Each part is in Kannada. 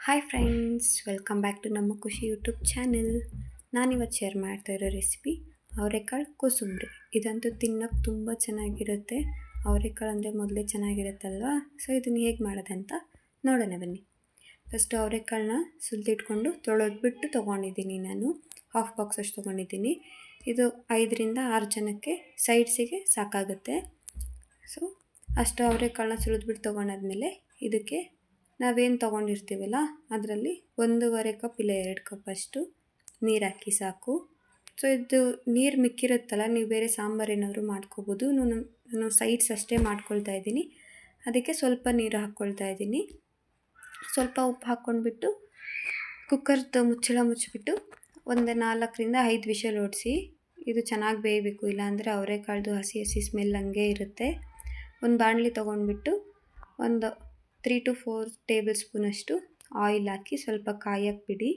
Hi friends, welcome back to ನಮ್ಮ ಖುಷಿ ಯೂಟ್ಯೂಬ್ ಚಾನೆಲ್. ನಾನಿವತ್ತು ಶೇರ್ ಮಾಡ್ತಾ ಇರೋ ರೆಸಿಪಿ ಅವರೆಕಾಳು ಕೋಸಂಬರಿ. ಇದಂತೂ ತಿನ್ನೋಕ್ಕೆ ತುಂಬ ಚೆನ್ನಾಗಿರುತ್ತೆ. ಅವರೆಕಾಳು ಅಂದರೆ ಮೊದಲೇ ಚೆನ್ನಾಗಿರುತ್ತಲ್ವ. ಸೊ ಇದನ್ನು ಹೇಗೆ ಮಾಡೋದಂತ ನೋಡೋಣ ಬನ್ನಿ. ಫಸ್ಟು ಅವರೆಕಾಳನ್ನ ಸುಲಿದಿಟ್ಕೊಂಡು ತೊಳೆದ್ಬಿಟ್ಟು ತೊಗೊಂಡಿದ್ದೀನಿ. ನಾನು ಹಾಫ್ ಬಾಕ್ಸ್ ಅಷ್ಟು ತೊಗೊಂಡಿದ್ದೀನಿ. ಇದು 5-6 ಜನಕ್ಕೆ ಸೈಡ್ಸಿಗೆ ಸಾಕಾಗುತ್ತೆ. ಸೊ ಅಷ್ಟು ಅವರೆಕಾಳನ್ನ ಸುಲಿದ್ಬಿಟ್ಟು ತೊಗೊಂಡಾದ್ಮೇಲೆ ಇದಕ್ಕೆ ನಾವೇನು ತೊಗೊಂಡಿರ್ತೀವಲ್ಲ ಅದರಲ್ಲಿ 1.5 ಕಪ್ ಇಲ್ಲ 2 ಕಪ್ ಅಷ್ಟು ನೀರು ಹಾಕಿ ಸಾಕು. ಸೊ ಇದು ನೀರು ಮಿಕ್ಕಿರುತ್ತಲ್ಲ, ನೀವು ಬೇರೆ ಸಾಂಬಾರು ಏನಾದರೂ ಮಾಡ್ಕೋಬೋದು. ನಾನು ಸೈಡ್ಸ್ ಅಷ್ಟೇ ಮಾಡ್ಕೊಳ್ತಾ ಇದ್ದೀನಿ. ಅದಕ್ಕೆ ಸ್ವಲ್ಪ ನೀರು ಹಾಕ್ಕೊಳ್ತಾ ಇದ್ದೀನಿ. ಸ್ವಲ್ಪ ಉಪ್ಪು ಹಾಕ್ಕೊಂಡ್ಬಿಟ್ಟು ಕುಕ್ಕರ್ದು ಮುಚ್ಚಳ ಮುಚ್ಚಿಬಿಟ್ಟು ಒಂದು 4-5 ವಿಷಲ್ ಓಡಿಸಿ. ಇದು ಚೆನ್ನಾಗಿ ಬೇಯಬೇಕು, ಇಲ್ಲಾಂದರೆ ಅವರೆಕಾಳ್ದು ಹಸಿ ಹಸಿ ಸ್ಮೆಲ್ ಹಂಗೆ ಇರುತ್ತೆ. ಒಂದು ಬಾಣಲಿ ತೊಗೊಂಡ್ಬಿಟ್ಟು ಒಂದು 3-4 ಟೇಬಲ್ ಸ್ಪೂನಷ್ಟು ಆಯಿಲ್ ಹಾಕಿ ಸ್ವಲ್ಪ ಕಾಯಕ್ಕೆ ಬಿಡಿ.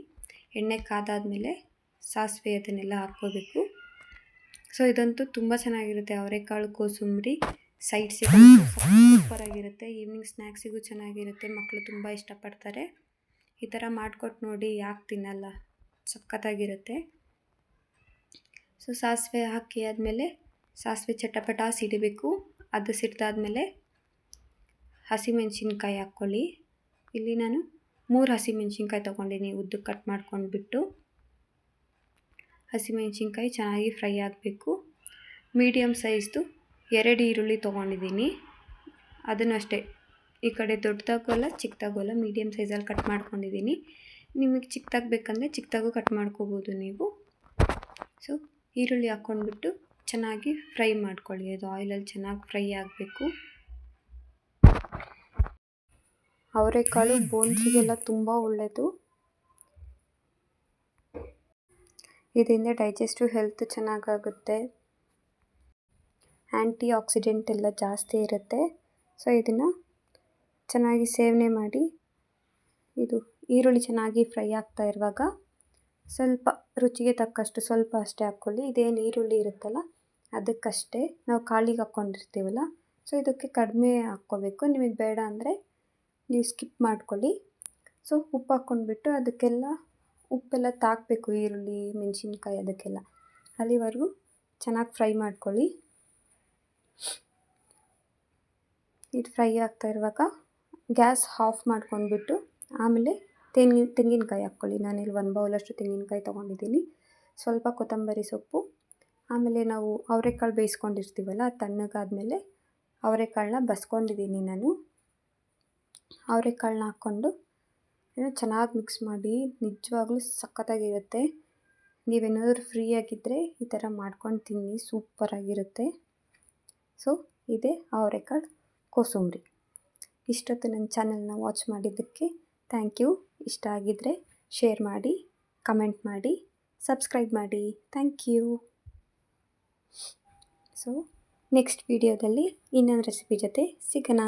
ಎಣ್ಣೆ ಕಾದಾದಮೇಲೆ ಸಾಸಿವೆ ಅದನ್ನೆಲ್ಲ ಹಾಕ್ಕೋಬೇಕು. ಸೊ ಇದಂತೂ ತುಂಬ ಚೆನ್ನಾಗಿರುತ್ತೆ ಅವರೆಕಾಳು ಕೋಸಂಬರಿ. ಸೈಡ್ಸಿಗೆ ಸೂಪರಾಗಿರುತ್ತೆ. ಈವ್ನಿಂಗ್ ಸ್ನ್ಯಾಕ್ಸಿಗೂ ಚೆನ್ನಾಗಿರುತ್ತೆ. ಮಕ್ಕಳು ತುಂಬ ಇಷ್ಟಪಡ್ತಾರೆ. ಈ ಥರ ಮಾಡಿಕೊಟ್ಟು ನೋಡಿ, ಯಾಕೆ ತಿನ್ನಲ್ಲ, ಸಖತ್ತಾಗಿರುತ್ತೆ. ಸೊ ಸಾಸಿವೆ ಹಾಕಿ ಆದಮೇಲೆ ಸಾಸಿವೆ ಚಟಪಟ ಸಿಡಿಬೇಕು. ಅದು ಸಿಡ್ದಾದ್ಮೇಲೆ ಹಸಿಮೆಣ್ಸಿನ್ಕಾಯಿ ಹಾಕ್ಕೊಳ್ಳಿ. ಇಲ್ಲಿ ನಾನು 3 ಹಸಿಮೆಣ್ಸಿನ್ಕಾಯಿ ತೊಗೊಂಡಿನಿ, ಉದ್ದಕ್ಕೆ ಕಟ್ ಮಾಡ್ಕೊಂಡ್ಬಿಟ್ಟು. ಹಸಿಮೆಣ್ಸಿನ್ಕಾಯಿ ಚೆನ್ನಾಗಿ ಫ್ರೈ ಆಗಬೇಕು. ಮೀಡಿಯಮ್ ಸೈಜ್ದು 2 ಈರುಳ್ಳಿ ತೊಗೊಂಡಿದ್ದೀನಿ. ಅದನ್ನು ಅಷ್ಟೇ, ಈ ಕಡೆ ದೊಡ್ಡದಾಗೋಲ್ಲ ಚಿಕ್ಕದಾಗೋಲ್ಲ, ಮೀಡಿಯಮ್ ಸೈಜಲ್ಲಿ ಕಟ್ ಮಾಡ್ಕೊಂಡಿದ್ದೀನಿ. ನಿಮಗೆ ಚಿಕ್ಕದಾಗಿ ಬೇಕಂದರೆ ಚಿಕ್ಕದಾಗೂ ಕಟ್ ಮಾಡ್ಕೋಬೋದು ನೀವು. ಸೊ ಈರುಳ್ಳಿ ಹಾಕ್ಕೊಂಡ್ಬಿಟ್ಟು ಚೆನ್ನಾಗಿ ಫ್ರೈ ಮಾಡ್ಕೊಳ್ಳಿ. ಅದು ಆಯಿಲಲ್ಲಿ ಚೆನ್ನಾಗಿ ಫ್ರೈ ಆಗಬೇಕು. ಅವರೆಕಾಳು ಬೋನ್ಸಿಗೆಲ್ಲ ತುಂಬ ಒಳ್ಳೆಯದು. ಇದರಿಂದ ಡೈಜೆಸ್ಟಿವ್ ಹೆಲ್ತ್ ಚೆನ್ನಾಗಾಗುತ್ತೆ. ಆ್ಯಂಟಿ ಆಕ್ಸಿಡೆಂಟ್ ಎಲ್ಲ ಜಾಸ್ತಿ ಇರುತ್ತೆ. ಸೊ ಇದನ್ನು ಚೆನ್ನಾಗಿ ಸೇವನೆ ಮಾಡಿ. ಇದು ಈರುಳ್ಳಿ ಚೆನ್ನಾಗಿ ಫ್ರೈ ಆಗ್ತಾ ಇರುವಾಗ ಸ್ವಲ್ಪ ರುಚಿಗೆ ತಕ್ಕಷ್ಟು ಸ್ವಲ್ಪ ಅಷ್ಟೇ ಹಾಕ್ಕೊಳ್ಳಿ. ಇದೇನು ಈರುಳ್ಳಿ ಇರುತ್ತಲ್ಲ ಅದಕ್ಕಷ್ಟೇ, ನಾವು ಕಾಳಿಗೆ ಹಾಕ್ಕೊಂಡಿರ್ತೀವಲ್ಲ, ಸೊ ಇದಕ್ಕೆ ಕಡಿಮೆ ಹಾಕ್ಕೋಬೇಕು. ನಿಮಗೆ ಬೇಡ ಅಂದರೆ ನೀವು ಸ್ಕಿಪ್ ಮಾಡ್ಕೊಳ್ಳಿ. ಸೊ ಉಪ್ಪು ಹಾಕ್ಕೊಂಡ್ಬಿಟ್ಟು ಅದಕ್ಕೆಲ್ಲ ಉಪ್ಪೆಲ್ಲ ತಾಕಬೇಕು, ಈರುಳ್ಳಿ ಮೆಣಸಿನ್ಕಾಯಿ ಅದಕ್ಕೆಲ್ಲ. ಅಲ್ಲಿವರೆಗೂ ಚೆನ್ನಾಗಿ ಫ್ರೈ ಮಾಡ್ಕೊಳ್ಳಿ. ಇದು ಫ್ರೈ ಆಗ್ತಾ ಇರುವಾಗ ಗ್ಯಾಸ್ ಆಫ್ ಮಾಡ್ಕೊಂಡ್ಬಿಟ್ಟು ಆಮೇಲೆ ತೆಂಗಿನಕಾಯಿ ಹಾಕ್ಕೊಳ್ಳಿ. ನಾನಿಲ್ಲಿ 1 ಬೌಲಷ್ಟು ತೆಂಗಿನಕಾಯಿ ತೊಗೊಂಡಿದ್ದೀನಿ. ಸ್ವಲ್ಪ ಕೊತ್ತಂಬರಿ ಸೊಪ್ಪು, ಆಮೇಲೆ ನಾವು ಅವರೆಕಾಳು ಬೇಯಿಸ್ಕೊಂಡಿರ್ತೀವಲ್ಲ, ತಣ್ಣಗಾದ್ಮೇಲೆ ಅವರೆಕಾಳನ್ನ ಬಸ್ಕೊಂಡಿದ್ದೀನಿ ನಾನು. ಅವರೆಕಾಳನ್ನ ಹಾಕ್ಕೊಂಡು ಚೆನ್ನಾಗಿ ಮಿಕ್ಸ್ ಮಾಡಿ. ನಿಜವಾಗ್ಲೂ ಸಖತ್ತಾಗಿರುತ್ತೆ. ನೀವೇನಾದರೂ ಫ್ರೀ ಆಗಿದ್ದರೆ ಈ ಥರ ಮಾಡ್ಕೊಂಡು ತಿನ್ನಿ, ಸೂಪರಾಗಿರುತ್ತೆ. ಸೊ ಇದೇ ಅವರೆಕಾಳು ಕೋಸಂಬರಿ. ಇಷ್ಟೊತ್ತು ನನ್ನ ಚಾನಲ್ನ ವಾಚ್ ಮಾಡಿದ್ದಕ್ಕೆ ಥ್ಯಾಂಕ್ ಯು. ಇಷ್ಟ ಆಗಿದ್ದರೆ ಶೇರ್ ಮಾಡಿ, ಕಮೆಂಟ್ ಮಾಡಿ, ಸಬ್ಸ್ಕ್ರೈಬ್ ಮಾಡಿ. Thank you. ಸೊ ನೆಕ್ಸ್ಟ್ ವಿಡಿಯೋದಲ್ಲಿ ಇನ್ನೊಂದು ರೆಸಿಪಿ ಜೊತೆ ಸಿಗೋಣ.